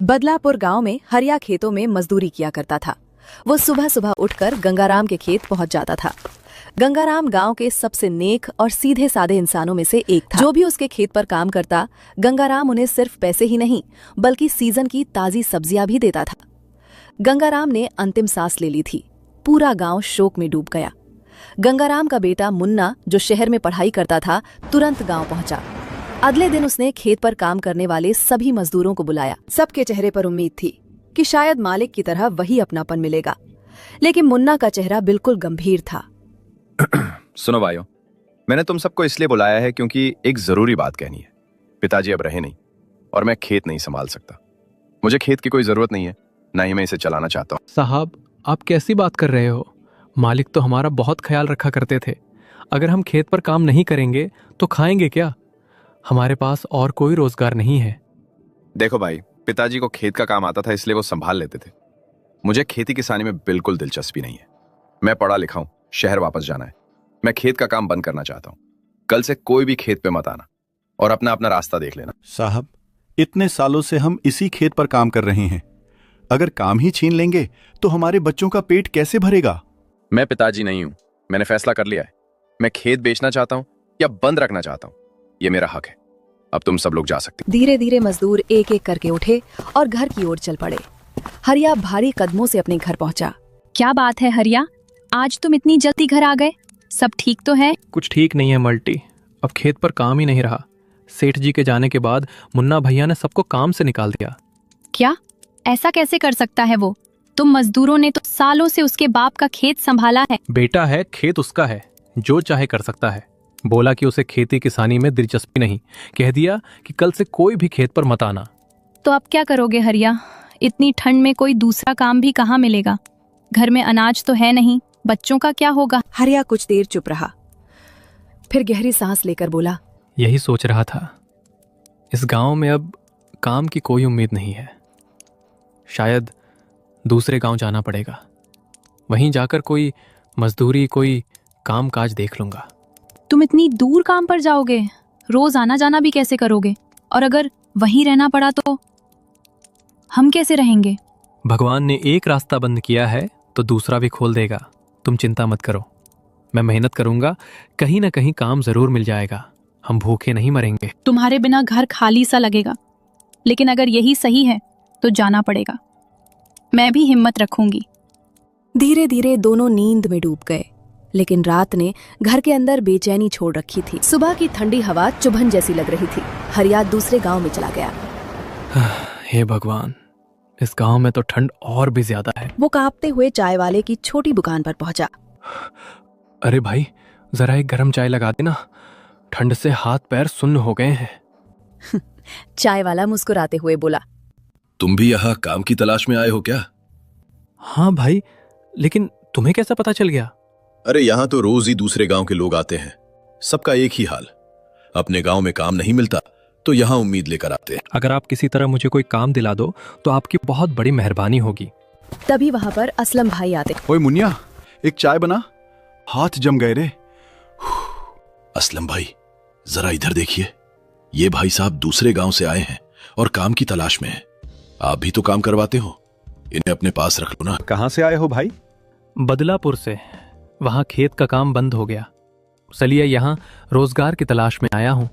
बदलापुर गांव में हरिया खेतों में मजदूरी किया करता था। वो सुबह सुबह उठकर गंगाराम के खेत पहुंच जाता था। गंगाराम गांव के सबसे नेक और सीधे साधे इंसानों में से एक था। जो भी उसके खेत पर काम करता, गंगाराम उन्हें सिर्फ पैसे ही नहीं बल्कि सीजन की ताजी सब्जियां भी देता था। गंगाराम ने अंतिम सांस ले ली थी। पूरा गांव शोक में डूब गया। गंगाराम का बेटा मुन्ना, जो शहर में पढ़ाई करता था, तुरंत गांव पहुंचा। अगले दिन उसने खेत पर काम करने वाले सभी मजदूरों को बुलाया। सबके चेहरे पर उम्मीद थी कि शायद मालिक की तरह वही अपनापन मिलेगा, लेकिन मुन्ना का चेहरा बिल्कुल गंभीर था। सुनो भाइयों, मैंने तुम सबको इसलिए बुलाया है क्योंकि एक जरूरी बात कहनी है। पिताजी अब रहे नहीं और मैं खेत नहीं संभाल सकता। मुझे खेत की कोई जरूरत नहीं है, ना ही मैं इसे चलाना चाहता हूँ। साहब, आप कैसी बात कर रहे हो? मालिक तो हमारा बहुत ख्याल रखा करते थे। अगर हम खेत पर काम नहीं करेंगे तो खाएंगे क्या? हमारे पास और कोई रोजगार नहीं है। देखो भाई, पिताजी को खेत का काम आता था इसलिए वो संभाल लेते थे। मुझे खेती किसानी में बिल्कुल दिलचस्पी नहीं है। मैं पढ़ा लिखा हूँ, शहर वापस जाना है। मैं खेत का काम बंद करना चाहता हूँ। कल से कोई भी खेत पे मत आना और अपना अपना रास्ता देख लेना। साहब, इतने सालों से हम इसी खेत पर काम कर रहे हैं। अगर काम ही छीन लेंगे तो हमारे बच्चों का पेट कैसे भरेगा? मैं पिताजी नहीं हूं। मैंने फैसला कर लिया है। मैं खेत बेचना चाहता हूं या बंद रखना चाहता हूं, ये मेरा हक है। अब तुम सब लोग जा सकते हो। धीरे धीरे मजदूर एक एक करके उठे और घर की ओर चल पड़े। हरिया भारी कदमों से अपने घर पहुंचा। क्या बात है हरिया, आज तुम इतनी जल्दी घर आ गए? सब ठीक तो है? कुछ ठीक नहीं है मल्टी। अब खेत पर काम ही नहीं रहा। सेठ जी के जाने के बाद मुन्ना भैया ने सबको काम से निकाल दिया। क्या? ऐसा कैसे कर सकता है वो? तुम मजदूरों ने तो सालों से उसके बाप का खेत संभाला है। बेटा है, खेत उसका है, जो चाहे कर सकता है। बोला कि उसे खेती किसानी में दिलचस्पी नहीं। कह दिया कि कल से कोई भी खेत पर मत आना। तो अब क्या करोगे हरिया? इतनी ठंड में कोई दूसरा काम भी कहाँ मिलेगा? घर में अनाज तो है नहीं, बच्चों का क्या होगा? हरिया कुछ देर चुप रहा, फिर गहरी सांस लेकर बोला, यही सोच रहा था। इस गांव में अब काम की कोई उम्मीद नहीं है। शायद दूसरे गांव जाना पड़ेगा। वहीं जाकर कोई मजदूरी, कोई काम काज देख लूंगा। तुम इतनी दूर काम पर जाओगे? रोज आना जाना भी कैसे करोगे? और अगर वहीं रहना पड़ा तो हम कैसे रहेंगे? भगवान ने एक रास्ता बंद किया है तो दूसरा भी खोल देगा। तुम चिंता मत करो, मैं मेहनत करूंगा, कहीं ना कहीं काम जरूर मिल जाएगा। हम भूखे नहीं मरेंगे। तुम्हारे बिना घर खाली सा लगेगा, लेकिन अगर यही सही है तो जाना पड़ेगा। मैं भी हिम्मत रखूंगी। धीरे धीरे दोनों नींद में डूब गए, लेकिन रात ने घर के अंदर बेचैनी छोड़ रखी थी। सुबह की ठंडी हवा चुभन जैसी लग रही थी। हरिया दूसरे गांव में चला गया। हे भगवान, इस गांव में तो ठंड और भी ज्यादा है। वो कांपते हुए चाय वाले की छोटी दुकान पर पहुंचा। अरे भाई, जरा एक गर्म चाय लगा देना, ठंड से हाथ पैर सुन्न हो गए हैं। चाय वाला मुस्कुराते हुए बोला, तुम भी यहाँ काम की तलाश में आए हो क्या? हाँ भाई, लेकिन तुम्हें कैसा पता चल गया? अरे यहाँ तो रोज ही दूसरे गांव के लोग आते हैं। सबका एक ही हाल, अपने गांव में काम नहीं मिलता तो यहाँ उम्मीद लेकर आते हैं। अगर आप किसी तरह मुझे कोई काम दिला दो तो आपकी बहुत बड़ी मेहरबानी होगी। तभी वहां पर असलम भाई आते। ओए मुनिया, एक चाय बना, हाथ जम गए रे। असलम भाई, जरा इधर देखिए। ये भाई साहब दूसरे गांव से आए हैं और काम की तलाश में हैं। आप भी तो काम करवाते हो, इन्हें अपने पास रख लो ना। कहाँ से आए हो भाई? बदलापुर से। वहां खेत का काम बंद हो गया, चलिए यहाँ रोजगार की तलाश में आया हूँ।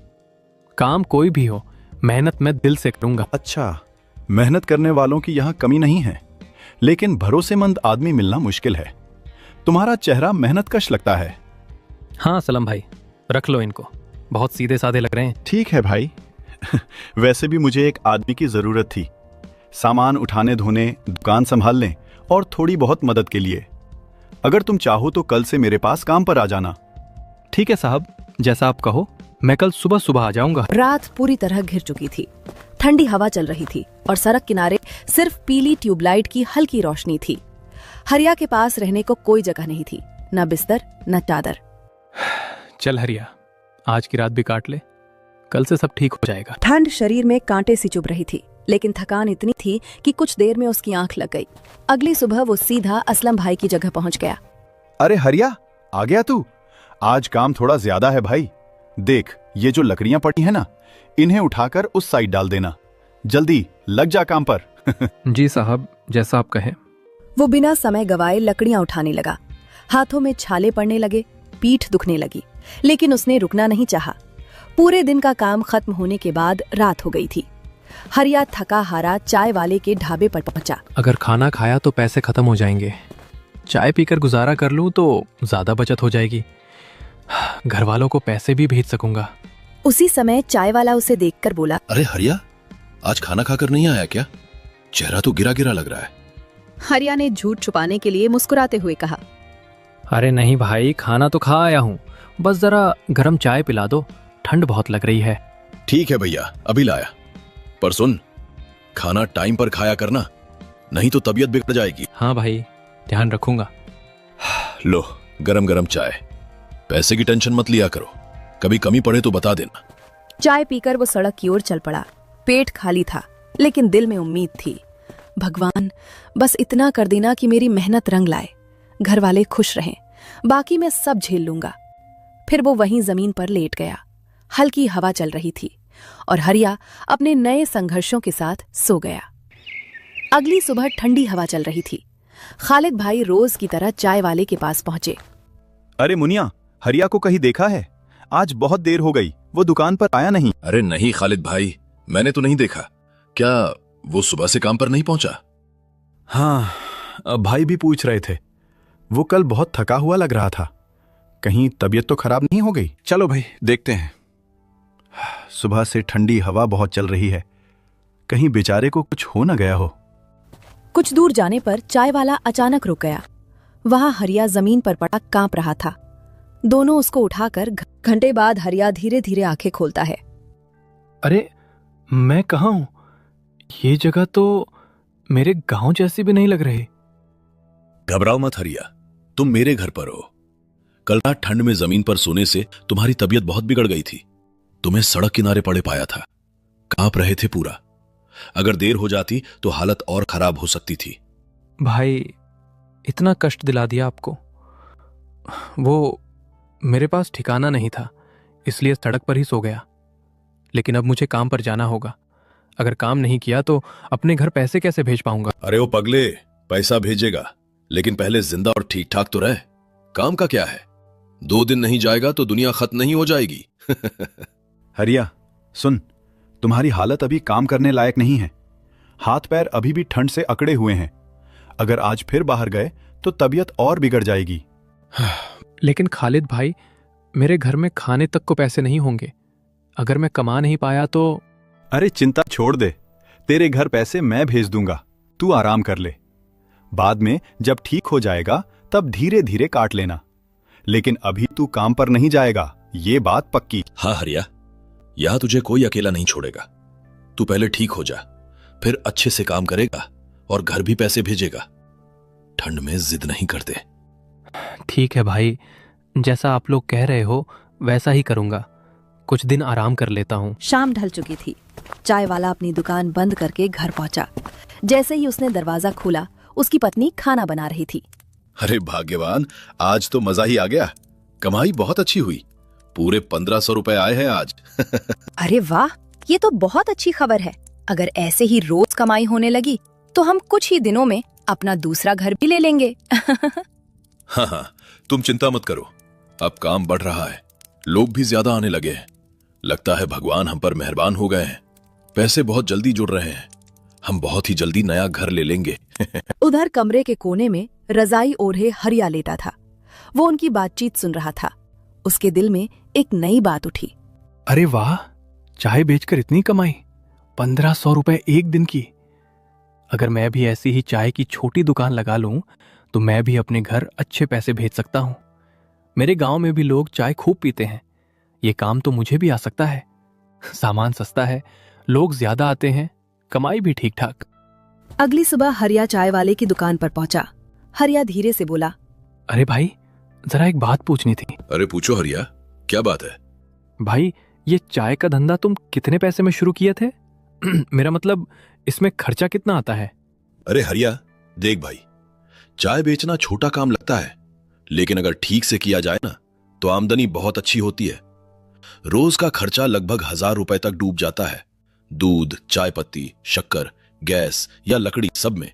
काम कोई भी हो, मेहनत मैं दिल से करूंगा। अच्छा, मेहनत करने वालों की यहाँ कमी नहीं है, लेकिन भरोसेमंद आदमी मिलना मुश्किल है। तुम्हारा चेहरा मेहनतकश लगता है। हाँ सलम भाई, रख लो इनको, बहुत सीधे साधे लग रहे हैं। ठीक है भाई। वैसे भी मुझे एक आदमी की जरूरत थी, सामान उठाने धोने, दुकान संभालने और थोड़ी बहुत मदद के लिए। अगर तुम चाहो तो कल से मेरे पास काम पर आ जाना। ठीक है साहब, जैसा आप कहो, मैं कल सुबह सुबह आ जाऊंगा। रात पूरी तरह घिर चुकी थी। ठंडी हवा चल रही थी और सड़क किनारे सिर्फ पीली ट्यूबलाइट की हल्की रोशनी थी। हरिया के पास रहने को कोई जगह नहीं थी, न बिस्तर न चादर। चल हरिया, आज की रात भी काट ले, कल से सब ठीक हो जाएगा। ठंड शरीर में कांटे सी चुभ रही थी, लेकिन थकान इतनी थी कि कुछ देर में उसकी आंख लग गई। अगली सुबह वो सीधा असलम भाई की जगह पहुंच गया। अरे हरिया, आ गया तू? आज काम थोड़ा ज्यादा है भाई। देख, ये जो लकड़ियां पड़ी है ना, इन्हें उठाकर उस साइड डाल देना। जल्दी लग जा काम पर। जी साहब, जैसा आप कहें। वो बिना समय गवाए लकड़ियां उठाने लगा। हाथों में छाले पड़ने लगे, पीठ दुखने लगी, लेकिन उसने रुकना नहीं चाहा। पूरे दिन का काम खत्म होने के बाद रात हो गई थी। हरिया थका हारा चाय वाले के ढाबे पर पहुंचा। अगर खाना खाया तो पैसे खत्म हो जाएंगे, चाय पीकर गुजारा कर लूं तो ज्यादा बचत हो जाएगी, घर वालों को पैसे भी भेज सकूंगा। उसी समय चाय वाला उसे देखकर बोला, अरे हरिया, आज खाना खाकर नहीं आया क्या? चेहरा तो गिरा गिरा लग रहा है। हरिया ने झूठ छुपाने के लिए मुस्कुराते हुए कहा, अरे नहीं भाई, खाना तो खा आया हूँ, बस जरा गर्म चाय पिला दो, ठंड बहुत लग रही है। ठीक है भैया, अभी लाया। पर सुन, खाना टाइम पर खाया करना, नहीं तो तबीयत बिगड़ जाएगी। हाँ भाई, ध्यान रखूंगा। लो गरम गरम चाय। पैसे की टेंशन मत लिया करो, कभी कमी पड़े तो बता देना। चाय पीकर वो सड़क की ओर चल पड़ा। पेट खाली था, लेकिन दिल में उम्मीद थी। भगवान, बस इतना कर देना कि मेरी मेहनत रंग लाए, घर वाले खुश रहें, बाकी मैं सब झेल लूंगा। फिर वो वहीं जमीन पर लेट गया। हल्की हवा चल रही थी और हरिया अपने नए संघर्षों के साथ सो गया। अगली सुबह ठंडी हवा चल रही थी। खालिद भाई रोज की तरह चाय वाले के पास पहुंचे। अरे मुनिया, हरिया को कहीं देखा है? आज बहुत देर हो गई, वो दुकान पर आया नहीं। अरे नहीं खालिद भाई, मैंने तो नहीं देखा। क्या वो सुबह से काम पर नहीं पहुंचा? हाँ, भाई भी पूछ रहे थे। वो कल बहुत थका हुआ लग रहा था। कहीं तबीयत तो खराब नहीं हो गई? चलो भाई, देखते हैं। सुबह से ठंडी हवा बहुत चल रही है, कहीं बेचारे को कुछ हो न गया हो। कुछ दूर जाने पर चाय वाला अचानक रुक गया। वहां हरिया जमीन पर पड़ा कांप रहा था। दोनों उसको उठाकर घंटे बाद हरिया धीरे धीरे आंखें खोलता है। अरे मैं कहाँ हूँ? ये जगह तो मेरे गांव जैसी भी नहीं लग रही। घबराओ मत हरिया, तुम मेरे घर पर हो। कल रात ठंड में जमीन पर सोने से तुम्हारी तबीयत बहुत बिगड़ गई थी। तुम्हें सड़क किनारे पड़े पाया था, कांप रहे थे पूरा। अगर देर हो जाती तो हालत और खराब हो सकती थी। भाई, इतना कष्ट दिला दिया आपको। वो मेरे पास ठिकाना नहीं था, इसलिए सड़क पर ही सो गया। लेकिन अब मुझे काम पर जाना होगा। अगर काम नहीं किया तो अपने घर पैसे कैसे भेज पाऊंगा? अरे ओ पगले, पैसा भेजेगा, लेकिन पहले जिंदा और ठीक ठाक तो रहे। काम का क्या है, 2 दिन नहीं जाएगा तो दुनिया खत्म नहीं हो जाएगी। हरिया सुन, तुम्हारी हालत अभी काम करने लायक नहीं है। हाथ पैर अभी भी ठंड से अकड़े हुए हैं। अगर आज फिर बाहर गए तो तबीयत और बिगड़ जाएगी। लेकिन खालिद भाई, मेरे घर में खाने तक को पैसे नहीं होंगे। अगर मैं कमा नहीं पाया तो? अरे चिंता छोड़ दे, तेरे घर पैसे मैं भेज दूंगा, तू आराम कर ले। बाद में जब ठीक हो जाएगा तब धीरे धीरे काट लेना। लेकिन अभी तू काम पर नहीं जाएगा, ये बात पक्की। हाँ हरिया, यहां तुझे कोई अकेला नहीं छोड़ेगा। तू पहले ठीक हो जा, फिर अच्छे से काम करेगा और घर भी पैसे भेजेगा। ठंड में जिद नहीं करते। ठीक है भाई, जैसा आप लोग कह रहे हो वैसा ही करूंगा। कुछ दिन आराम कर लेता हूँ। शाम ढल चुकी थी। चाय वाला अपनी दुकान बंद करके घर पहुंचा। जैसे ही उसने दरवाजा खोला, उसकी पत्नी खाना बना रही थी। अरे भाग्यवान, आज तो मजा ही आ गया। कमाई बहुत अच्छी हुई, पूरे 1500 रुपए आए हैं आज। अरे वाह, ये तो बहुत अच्छी खबर है। अगर ऐसे ही रोज कमाई होने लगी तो हम कुछ ही दिनों में अपना दूसरा घर भी ले लेंगे। हाँ हाँ, तुम चिंता मत करो, अब काम बढ़ रहा है, लोग भी ज्यादा आने लगे हैं। लगता है भगवान हम पर मेहरबान हो गए हैं। पैसे बहुत जल्दी जुड़ रहे हैं, हम बहुत ही जल्दी नया घर ले लेंगे। उधर कमरे के कोने में रजाई ओढ़े हरिया लेटा था। वो उनकी बातचीत सुन रहा था। उसके दिल में एक नई बात उठी। अरे वाह, चाय बेचकर इतनी कमाई, 1500 रुपए एक दिन की। अगर मैं भी ऐसी ही चाय की छोटी दुकान लगा लूं तो मैं भी अपने घर अच्छे पैसे भेज सकता हूं। मेरे गांव में भी लोग चाय खूब पीते हैं। ये काम तो मुझे भी आ सकता है। सामान सस्ता है, लोग ज्यादा आते हैं, कमाई भी ठीक ठाक। अगली सुबह हरिया चाय वाले की दुकान पर पहुंचा। हरिया धीरे से बोला, अरे भाई, जरा एक बात पूछनी थी। अरे पूछो हरिया, क्या बात है? भाई, ये चाय का धंधा तुम कितने पैसे में शुरू किए थे? मेरा मतलब, इसमें खर्चा कितना आता है? अरे हरिया, देख भाई, चाय बेचना छोटा काम लगता है, लेकिन अगर ठीक से किया जाए ना तो आमदनी बहुत अच्छी होती है। रोज का खर्चा लगभग 1000 रुपए तक डूब जाता है, दूध, चाय पत्ती, शक्कर, गैस या लकड़ी, सब में।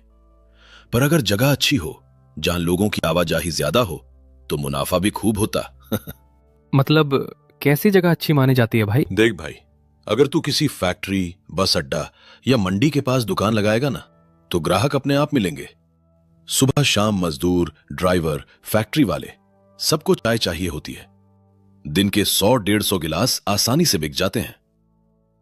पर अगर जगह अच्छी हो, जहां लोगों की आवाजाही ज्यादा हो, तो मुनाफा भी खूब होता। मतलब कैसी जगह अच्छी मानी जाती है भाई? देख भाई, अगर तू किसी फैक्ट्री, बस अड्डा या मंडी के पास दुकान लगाएगा ना, तो ग्राहक अपने आप मिलेंगे। सुबह शाम मजदूर, ड्राइवर, फैक्ट्री वाले, सबको चाय चाहिए होती है। दिन के 100-150 गिलास आसानी से बिक जाते हैं।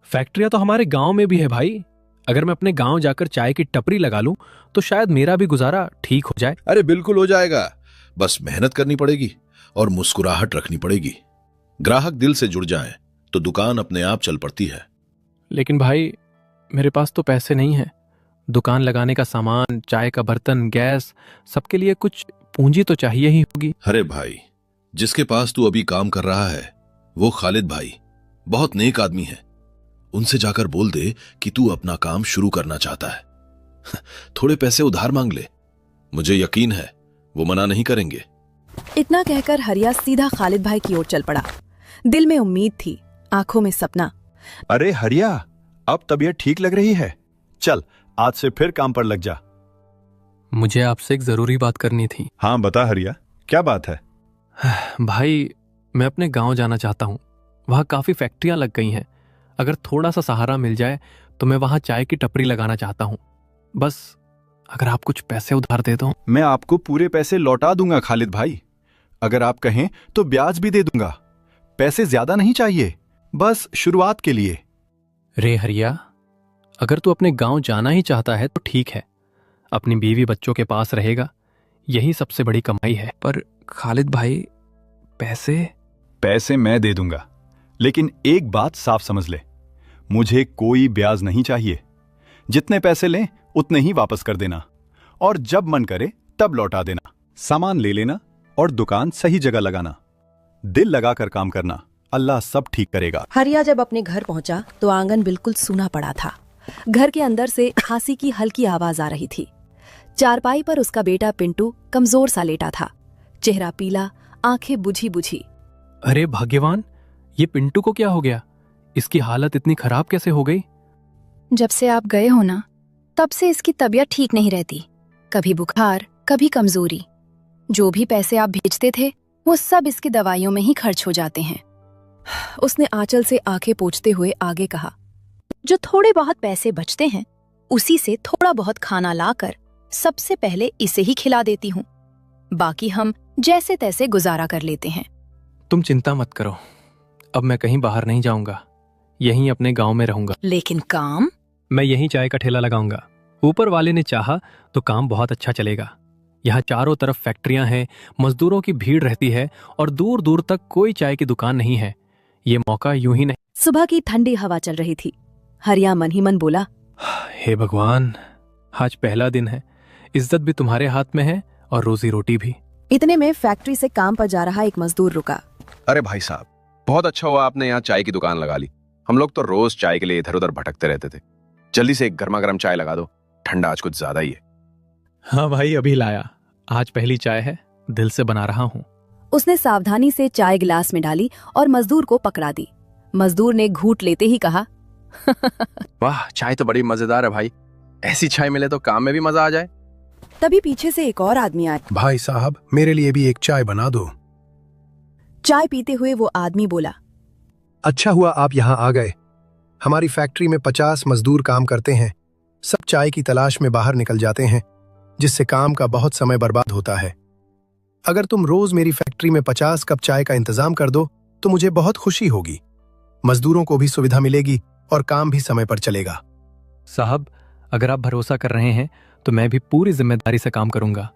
फैक्ट्रियां तो हमारे गांव में भी है भाई। अगर मैं अपने गांव जाकर चाय की टपरी लगा लूं तो शायद मेरा भी गुजारा ठीक हो जाए। अरे बिल्कुल हो जाएगा, बस मेहनत करनी पड़ेगी और मुस्कुराहट रखनी पड़ेगी। ग्राहक दिल से जुड़ जाएं तो दुकान अपने आप चल पड़ती है। लेकिन भाई, मेरे पास तो पैसे नहीं है। दुकान लगाने का सामान, चाय का बर्तन, गैस, सबके लिए कुछ पूंजी तो चाहिए ही होगी। अरे भाई, जिसके पास तू अभी काम कर रहा है वो खालिद भाई बहुत नेक आदमी है। उनसे जाकर बोल दे कि तू अपना काम शुरू करना चाहता है। थोड़े पैसे उधार मांग ले, मुझे यकीन है वो मना नहीं करेंगे। इतना कहकर हरिया सीधा खालिद भाई की ओर चल पड़ा। दिल में उम्मीद थी, आंखों में सपना। अरे हरिया, अब तबीयत ठीक लग रही है? चल, आज से फिर काम पर लग जा। मुझे आपसे एक जरूरी बात करनी थी। हाँ बता हरिया, क्या बात है? भाई, मैं अपने गांव जाना चाहता हूँ। वहाँ काफी फैक्ट्रियां लग गई हैं। अगर थोड़ा सा सहारा मिल जाए तो मैं वहाँ चाय की टपरी लगाना चाहता हूँ। बस अगर आप कुछ पैसे उधार दे दो। मैं आपको पूरे पैसे लौटा दूंगा खालिद भाई। अगर आप कहें तो ब्याज भी दे दूंगा। पैसे ज्यादा नहीं चाहिए, बस शुरुआत के लिए। रे हरिया, अगर तू अपने गांव जाना ही चाहता है तो ठीक है। अपनी बीवी बच्चों के पास रहेगा, यही सबसे बड़ी कमाई है। पर खालिद भाई, पैसे मैं दे दूंगा, लेकिन एक बात साफ समझ ले, मुझे कोई ब्याज नहीं चाहिए। जितने पैसे लें उतने ही वापस कर देना, और जब मन करे तब लौटा देना। सामान ले लेना और दुकान सही जगह लगाना। दिल लगाकर काम करना, अल्लाह सब ठीक करेगा। हरिया जब अपने घर पहुंचा तो आंगन बिल्कुल सूना पड़ा था। घर के अंदर से खांसी की हल्की आवाज आ रही थी। चारपाई पर उसका बेटा पिंटू कमजोर सा लेटा था, चेहरा पीला, आंखें बुझी बुझी। अरे भाग्यवान, ये पिंटू को क्या हो गया? इसकी हालत इतनी खराब कैसे हो गई? जब से आप गए हो ना, तब से इसकी तबीयत ठीक नहीं रहती। कभी बुखार, कभी कमजोरी। जो भी पैसे आप भेजते थे वो सब इसकी दवाइयों में ही खर्च हो जाते हैं। उसने आंचल से आंखें पोंछते हुए आगे कहा, जो थोड़े बहुत पैसे बचते हैं उसी से थोड़ा बहुत खाना लाकर सबसे पहले इसे ही खिला देती हूँ। बाकी हम जैसे तैसे गुजारा कर लेते हैं। तुम चिंता मत करो, अब मैं कहीं बाहर नहीं जाऊंगा, यहीं अपने गांव में रहूंगा। लेकिन काम? मैं यहीं चाय का ठेला लगाऊंगा। ऊपर वाले ने चाहा तो काम बहुत अच्छा चलेगा। यहाँ चारों तरफ फैक्ट्रियां हैं, मजदूरों की भीड़ रहती है और दूर दूर तक कोई चाय की दुकान नहीं है। ये मौका यूं ही नहीं। सुबह की ठंडी हवा चल रही थी। हरिया मन ही मन बोला, हे भगवान, आज पहला दिन है, इज्जत भी तुम्हारे हाथ में है और रोजी रोटी भी। इतने में फैक्ट्री से काम पर जा रहा एक मजदूर रुका। अरे भाई साहब, बहुत अच्छा हुआ आपने यहाँ चाय की दुकान लगा ली। हम लोग तो रोज चाय के लिए इधर उधर भटकते रहते थे। जल्दी से एक गर्मा गर्म चाय लगा दो, ठंडा आज कुछ ज्यादा ही है। हाँ भाई, अभी लाया। आज पहली चाय है, दिल से बना रहा हूँ। उसने सावधानी से चाय गिलास में डाली और मजदूर को पकड़ा दी। मजदूर ने घूंट लेते ही कहा, वाह, चाय तो बड़ी मजेदार है भाई। ऐसी चाय मिले तो काम में भी मजा आ जाए। तभी पीछे से एक और आदमी आया। भाई साहब, मेरे लिए भी एक चाय बना दो। चाय पीते हुए वो आदमी बोला, अच्छा हुआ आप यहाँ आ गए। हमारी फैक्ट्री में 50 मजदूर काम करते हैं। सब चाय की तलाश में बाहर निकल जाते हैं, जिससे काम का बहुत समय बर्बाद होता है। अगर तुम रोज मेरी फैक्ट्री में 50 कप चाय का इंतजाम कर दो तो मुझे बहुत खुशी होगी। मजदूरों को भी सुविधा मिलेगी और काम भी समय पर चलेगा। साहब, अगर आप भरोसा कर रहे हैं तो मैं भी पूरी जिम्मेदारी से काम करूंगा।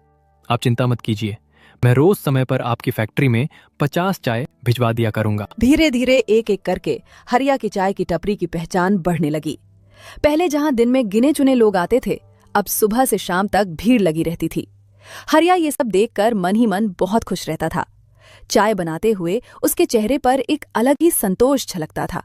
आप चिंता मत कीजिए, मैं रोज समय पर आपकी फैक्ट्री में 50 चाय भिजवा दिया करूंगा। धीरे धीरे एक एक करके हरिया की चाय की टपरी की पहचान बढ़ने लगी। पहले जहां दिन में गिने चुने लोग आते थे, अब सुबह से शाम तक भीड़ लगी रहती थी। हरिया ये सब देखकर मन ही मन बहुत खुश रहता था। चाय बनाते हुए उसके चेहरे पर एक अलग ही संतोष झलकता था।